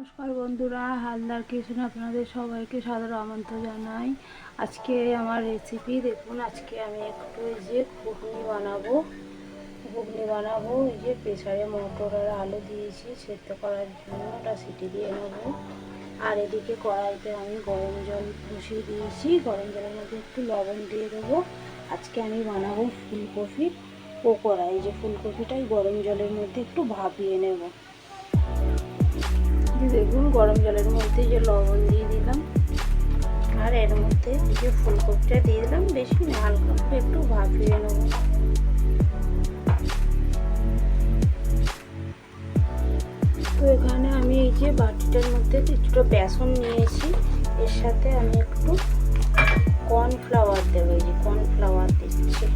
নমস্কার বন্ধুরা, হালদার কিচেনে আপনাদের সবাইকে সাদর আমন্ত্রণ জানাই। আজকে আমার রেসিপি দেখুন। আজকে আমি একটু এই যে ঘুগনি বানাবো। এই যে প্রেসারে মটর আর আলু দিয়েছি সেদ্ধ করার জন্য, ওটা সিটি দিয়ে নেবো। আর এদিকে কড়াইতে আমি গরম জল বসিয়ে দিয়েছি। গরম জলের মধ্যে একটু লবণ দিয়ে দেবো। আজকে আমি বানাবো ফুলকপির পকোড়া। এই যে ফুলকপিটাই গরম জলের মধ্যে একটু ভাপিয়ে নেব। দেখুন গরম জলের মধ্যে যে লবণ দিয়ে দিলাম, আর এর মধ্যে যে ফুলকপিটা দিয়ে দিলাম। বেশি না, হালকা করে একটু ভাপিয়ে নেব। তো এখানে আমি এই যে বাটিটার মধ্যে কিছুটা বেসন নিয়েছি, এর সাথে আমি একটু কর্নফ্লাওয়ার দেবো। এই যে কর্নফ্লাওয়ার দিচ্ছি।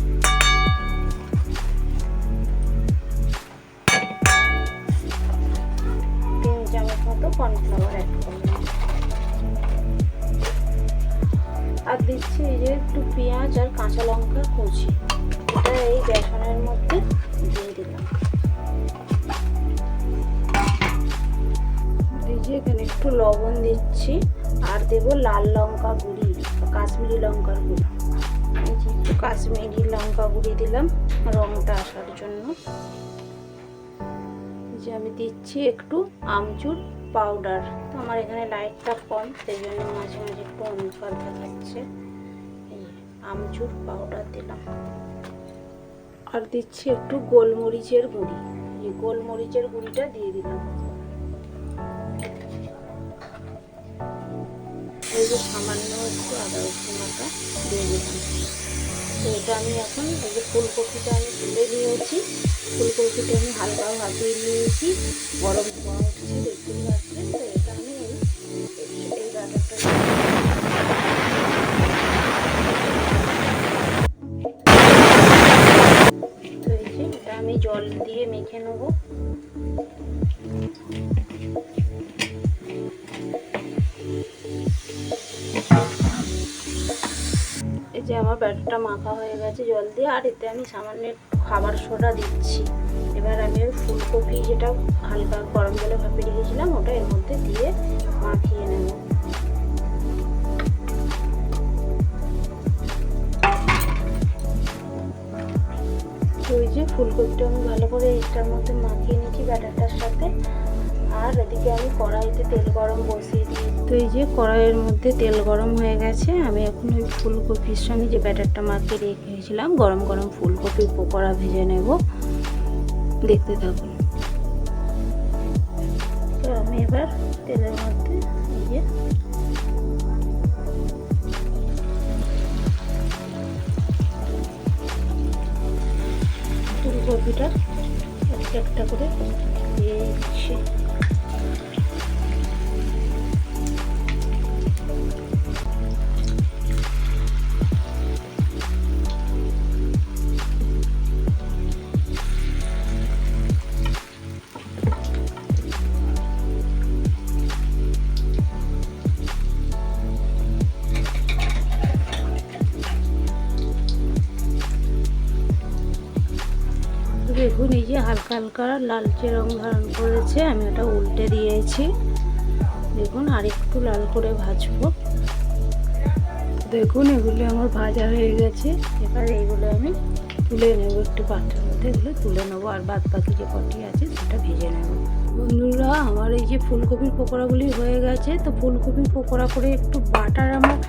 কর্নফ্লাওয়ার অ্যাড করলাম। আর দিচ্ছি এই যে একটু পেঁয়াজ আর কাঁচা লঙ্কা কুচি, এটা এই বেসনের মধ্যে দিয়ে দিলাম। এই যে এখানে একটু লবণ দিচ্ছি, আর দেব লাল লঙ্কা গুঁড়ি, কাশ্মীরি লঙ্কার গুঁড়ি। এই যে একটু কাশ্মীরি লঙ্কা গুঁড়ি দিলাম রংটা আসার জন্য। যে আমি দিচ্ছি একটু আমচুর পাউডার। তো আমার এখানে লাইটটা কম, সেই জন্য মাঝে মাঝে একটু অন্ধকার দেখাচ্ছে। আমচুর পাউডার দিলাম। আর দিচ্ছি একটু গোলমরিচের গুঁড়ি। এই গোলমরিচের গুঁড়িটা দিয়ে দিলাম। এই যে সামান্য একটু আদা রসুন বাটা দিয়ে দিলাম। তো এটা আমি এখন এই যে ফুলকপিটা আমি তুলে নিয়েছি। ফুলকপিটা আমি হালকা ভাপিয়ে নিয়েছি, গরম উঠছে দেখতে পাচ্ছেন। তো এটা আমি এই বাটারটা তো এই যে এটা আমি জল দিয়ে মেখে নেবো। এই যে আমার ব্যাটারটা মাখা হয়ে গেছে জল দিয়ে। আর এতে আমি সামান্য খাবার সোডা দিচ্ছি। এবার আমি ওই ফুলকপি যেটা হালকা গরম জলে ভাপিয়ে রেখেছিলাম, ওটা এর মধ্যে দিয়ে মাখিয়ে নেব। ওই যে ফুলকপিটা আমি ভালো করে এটার মধ্যে মাখিয়ে নিচ্ছি ব্যাটারটার সাথে। আর এদিকে আমি কড়াইতে তেল গরম বসিয়ে দিই। তো এই যে কড়াইয়ের মধ্যে তেল গরম হয়ে গেছে। আমি এখন ওই ফুলকপির সঙ্গে যে ব্যাটারটা মাখিয়ে রেখেছিলাম, গরম গরম ফুলকপির পকোড়া ভেজে নেব। দেখতে থাকুন। তো আমি এবার তেলের মধ্যে এই যে ফুলকপিটা একটা করে দিয়ে দিচ্ছি। দেখুন এই যে হালকা হালকা লালচে রং ধারণ করেছে, আমি ওটা উল্টে দিয়েছি। দেখুন আর একটু লাল করে ভাজবো। দেখুন এগুলো আমার ভাজা হয়ে গেছে। এবার এইগুলো আমি তুলে নেব, একটু পাত্রের মধ্যে এগুলো তুলে নেবো। আর বাদ বাকি যে কটি আছে সেটা ভেজে নেব। বন্ধুরা, আমার এই যে ফুলকপির পকোড়াগুলি হয়ে গেছে। তো ফুলকপির পকোড়া করে একটু বাটার, আমার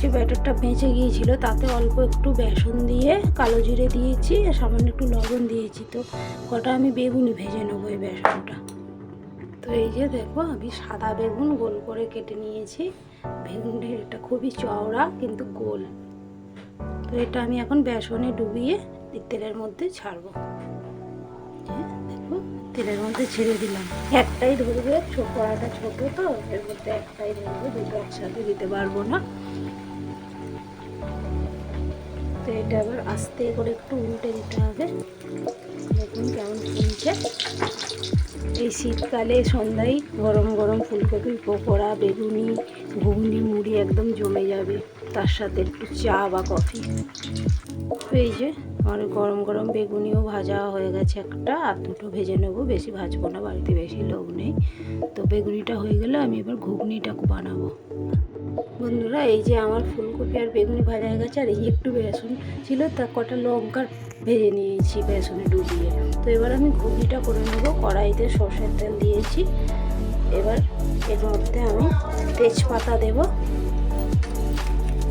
যে ব্যাটারটা বেঁচে গিয়েছিল তাতে অল্প একটু বেসন দিয়ে কালো জিরে দিয়েছি, আর সামান্য একটু লবণ দিয়েছি। তো কটা আমি বেগুনি ভেজে নেবো এই বেসনটা। তো এই যে দেখো আমি সাদা বেগুন গোল করে কেটে নিয়েছি। বেগুনটির এটা খুবই চওড়া কিন্তু গোল। তো এটা আমি এখন বেসনে ডুবিয়ে তেলের মধ্যে ছাড়বো। দেখো তেলের মধ্যে ছেড়ে দিলাম। একটাই ধরবে, কড়াটা ছোট তো এর মধ্যে একটাই ধরবে, দুটো একসাথে দিতে পারবো না। তো এটা আবার আস্তে করে একটু উল্টে দিতে হবে। দেখুন কেমন ফুলছে। এই শীতকালে সন্ধ্যায় গরম গরম ফুলকপির পকোড়া, বেগুনি, ঘুগনি, মুড়ি একদম জমে যাবে। তার সাথে একটু চা বা কফি। এই যে আমার গরম গরম বেগুনিও ভাজা হয়ে গেছে, একটা আর দুটো ভেজে নেবো, বেশি ভাজবো না, বাড়িতে বেশি লোক নেই। তো বেগুনিটা হয়ে গেলে আমি এবার ঘুগনিটা বানাবো। বন্ধুরা এই যে আমার ফুলকপি আর বেগুনি ভাজা হয়ে গেছে, আর এই একটু বেসন ছিল, তা কটা লঙ্কা ভেজে নিয়েছি বেসনে ডুবিয়ে। তো এবার আমি ঘুগনিটা করে নেবো। কড়াইতে সরষের তেল দিয়েছি, এবার এর মধ্যে আমি তেজপাতা দেব।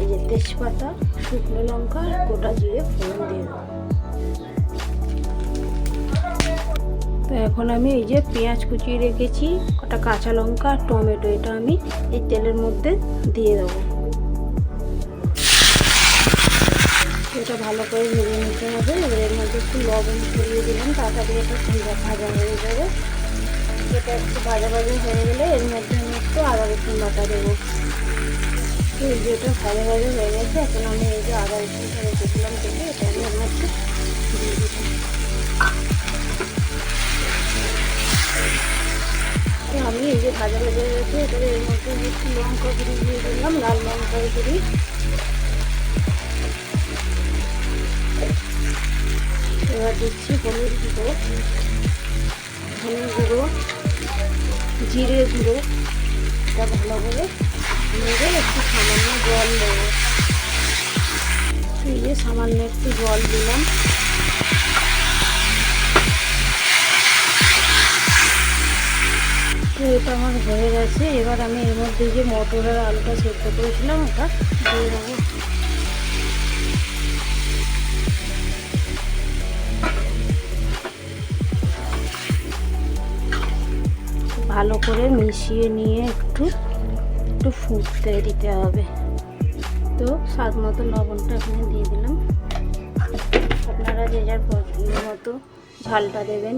এই যে তেজপাতা, শুকনো লঙ্কা আর গোটা জিরে ফোড়ন দিয়ে দেবো। তো এখন আমি এই যে পেঁয়াজ কুচিয়ে রেখেছি, কটা কাঁচা লঙ্কা আর টমেটো, এটা আমি এই তেলের মধ্যে দিয়ে দেবো। এটা ভালো করে ভেজে নিতে হবে। এবার এর মধ্যে একটু লবণ ছড়িয়ে দিলাম, তাড়াতাড়ি এটা ভাজা হয়ে যাবে। এটা একটু ভাজা ভাজা হয়ে গেলে এর মধ্যে আমি একটু আদা রসুন বাটা দেবো। তো এই যে এটা ভাজা ভাজা হয়ে গেছে, এখন আমি এই যে আদা রসুনটা রেখেছিলাম থেকে এটা আমি এর মধ্যে দিয়ে দিলাম। তো আমি এই যে ভাজা ভাজা হয়ে গেছে, এটাকে এর মধ্যে একটু লঙ্কা গুঁড়ি দিয়ে দিলাম, লাল লঙ্কার গুঁড়ি। এবার দিচ্ছি হলুদ গুঁড়ো, ধনে গুঁড়ো, জিরে গুঁড়ো। এটা ভালো করে নেড়ে একটু সামান্য জল দেবো। এই যে সামান্য একটু জল দিলাম। তো এটা আমার হয়ে গেছে। এবার আমি এর মধ্যে যে মটর আর আলুটা সেদ্ধ করেছিলাম ওটা দিয়ে দেবো। ভালো করে মিশিয়ে নিয়ে একটু ফুটতে দিতে হবে। তো স্বাদ মতো লবণটা এখানে দিয়ে দিলাম, আপনারা যে যার পছন্দ মতো ঝালটা দেবেন।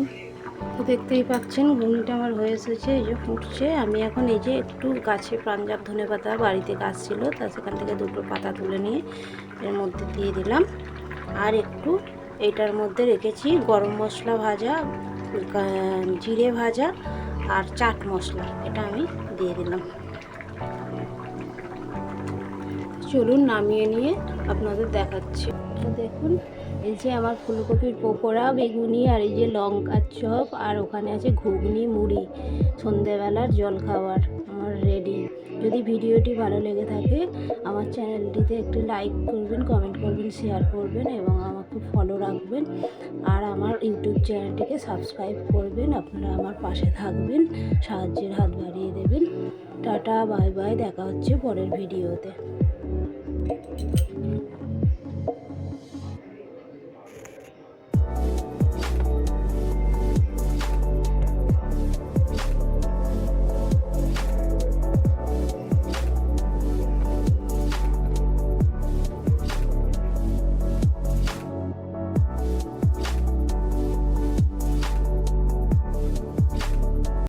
তো দেখতেই পাচ্ছেন ঘুগনিটা আমার হয়ে এসেছে, এই যে ফুটছে। আমি এখন এই যে একটু গাছে পাঞ্জাব ধনে পাতা, বাড়িতে গাছ ছিল, তা সেখান থেকে দুটো পাতা তুলে নিয়ে এর মধ্যে দিয়ে দিলাম। আর একটু এটার মধ্যে রেখেছি গরম মশলা ভাজা, জিরে ভাজা আর চাট মশলা, এটা আমি দিয়ে দিলাম। চলুন নামিয়ে নিয়ে আপনাদের দেখাচ্ছি। তো দেখুন এই যে আমার ফুলকপির পকোড়া, বেগুনি আর এই যে লঙ্কার চপ, আর ওখানে আছে ঘুগনি মুড়ি, সন্ধেবেলার জলখাবার আমার রেডি। যদি ভিডিওটি ভালো লেগে থাকে আমার চ্যানেলটিতে একটি লাইক করবেন, কমেন্ট করবেন, শেয়ার করবেন এবং আমাকে ফলো রাখবেন। আর আমার ইউটিউব চ্যানেলটিকে সাবস্ক্রাইব করবেন। আপনারা আমার পাশে থাকবেন, সাহায্যের হাত বাড়িয়ে দেবেন। টাটা, বাই বাই, দেখা হচ্ছে পরের ভিডিওতে।